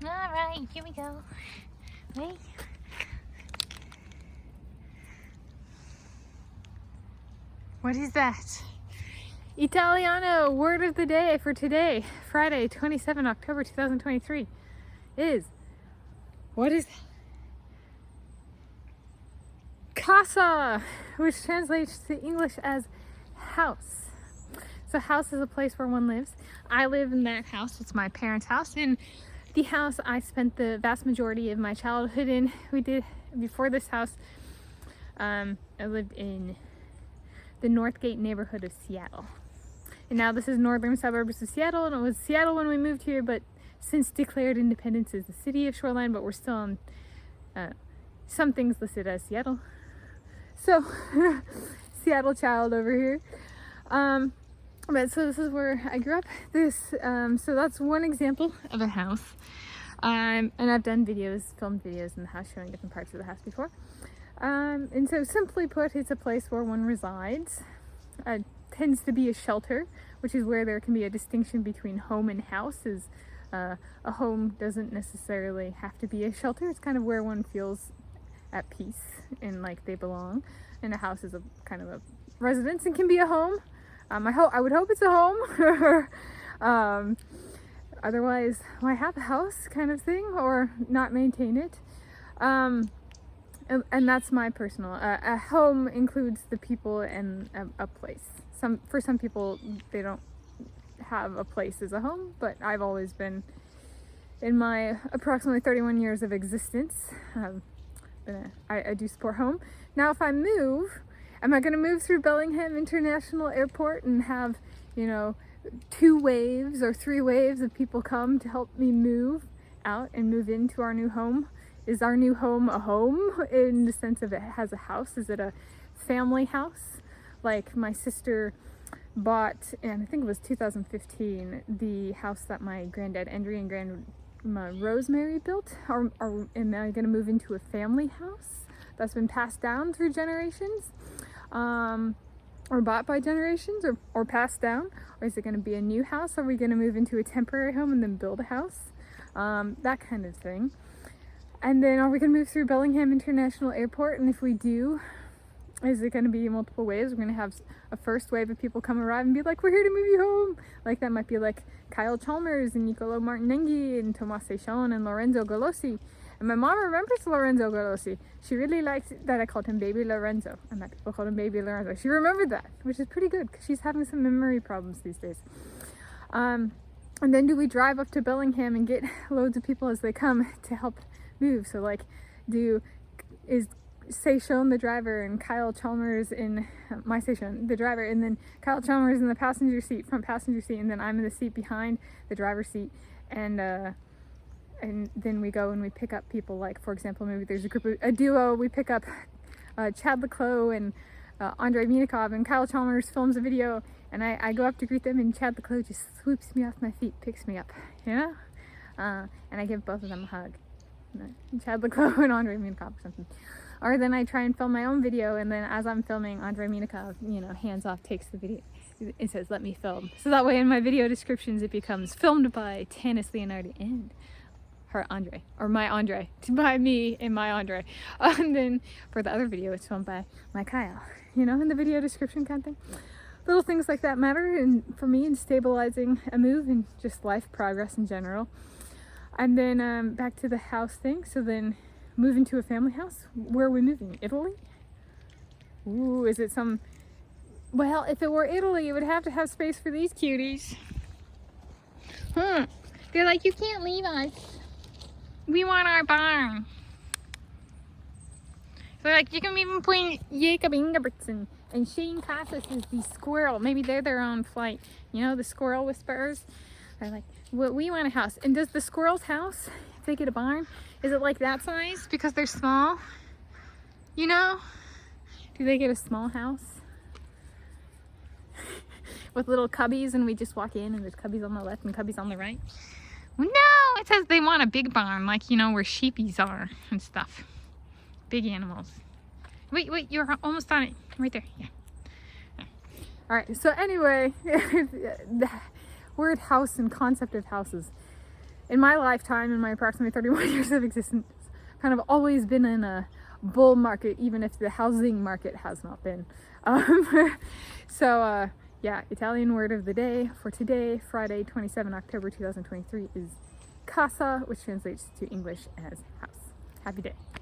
Alright, here we go. Wait. What is that? Italiano word of the day for today, Friday, 27 October 2023, is, what is that? Casa, which translates to English as house. So house is a place where one lives. I live in that house. It's my parents' house, and the house I spent the vast majority of my childhood in. We did, before this house, I lived in the Northgate neighborhood of Seattle. And now this is northern suburbs of Seattle, and it was Seattle when we moved here, but since declared independence as the city of Shoreline, but we're still on some things listed as Seattle. So, Seattle child over here. But so this is where I grew up. So that's one example of a house. And I've done videos, filmed videos in the house showing different parts of the house before. And so simply put, it's a place where one resides. Tends to be a shelter, which is where there can be a distinction between home and house. A home doesn't necessarily have to be a shelter. It's kind of where one feels at peace and like they belong. And a house is a kind of a residence and can be a home. I would hope it's a home. Otherwise, why have a house kind of thing, or not maintain it? And that's my personal. A home includes the people and a place. For some people, they don't have a place as a home, but I've always been, in my approximately 31 years of existence, I do support home. Now, if I move, am I going to move through Bellingham International Airport and have, 2 waves or 3 waves of people come to help me move out and move into our new home? Is our new home a home in the sense of it has a house? Is it a family house? Like my sister bought, and I think it was 2015, the house that my granddad Andrew and grandma Rosemary built. Am I going to move into a family house that's been passed down through generations? Or bought by generations, or passed down? Or is it going to be a new house? Are we going to move into a temporary home and then build a house? That kind of thing. And then are we going to move through Bellingham International Airport? And if we do, is it going to be multiple waves? We're going to have a first wave of people come arrive and be like, we're here to move you home. Like that might be like Kyle Chalmers and Nicolo Martinenghi and Tomas Seixon and Lorenzo Golosi. And my mom remembers Lorenzo Golosi. She really liked that I called him Baby Lorenzo, and that people called him Baby Lorenzo. She remembered that, which is pretty good because she's having some memory problems these days. And then do we drive up to Bellingham and get loads of people as they come to help move? So like, is Seixon the driver and Kyle Chalmers in my Seixon the driver, and then Kyle Chalmers in the passenger seat, front passenger seat, and then I'm in the seat behind the driver's seat, and then we go and we pick up people, like for example, maybe there's a duo, we pick up Chad Leclos and Andrei Minikov, and Kyle Chalmers films a video, and I go up to greet them, and Chad Leclos just swoops me off my feet, picks me up, and I give both of them a hug. Chad Leclos and Andrei Minikov or something. Or then I try and film my own video, and then as I'm filming, Andrei Minikov, hands off, takes the video. It says, let me film. So that way in my video descriptions, it becomes filmed by Tanis Leonhardi and her Andre, or my Andre, by me and my Andre. And then for the other video, it's filmed by my Kyle, in the video description kind of thing. Little things like that matter, and for me, in stabilizing a move and just life progress in general. And then back to the house thing. So then move into a family house. Where are we moving? Italy? Ooh, is it some... Well, if it were Italy, it would have to have space for these cuties. They're like, you can't leave us. We want our barn. So like, you can even put Jacob Ingebrigtsen and Shane Casas is the squirrel. Maybe they're their own flight. The squirrel whisperers. They're like, well, we want a house. And does the squirrel's house, if they get a barn, is it like that size because they're small? Do they get a small house with little cubbies, and we just walk in and there's cubbies on the left and cubbies on the right? No, it says they want a big barn, like, where sheepies are and stuff. Big animals. Wait, you're almost on it. Right there, yeah. All right, so anyway, the word house and concept of houses in my lifetime, in my approximately 31 years of existence, kind of always been in a bull market, even if the housing market has not been. Yeah, Italian word of the day for today, Friday, 27 October 2023, is Casa, which translates to English as house. Happy day.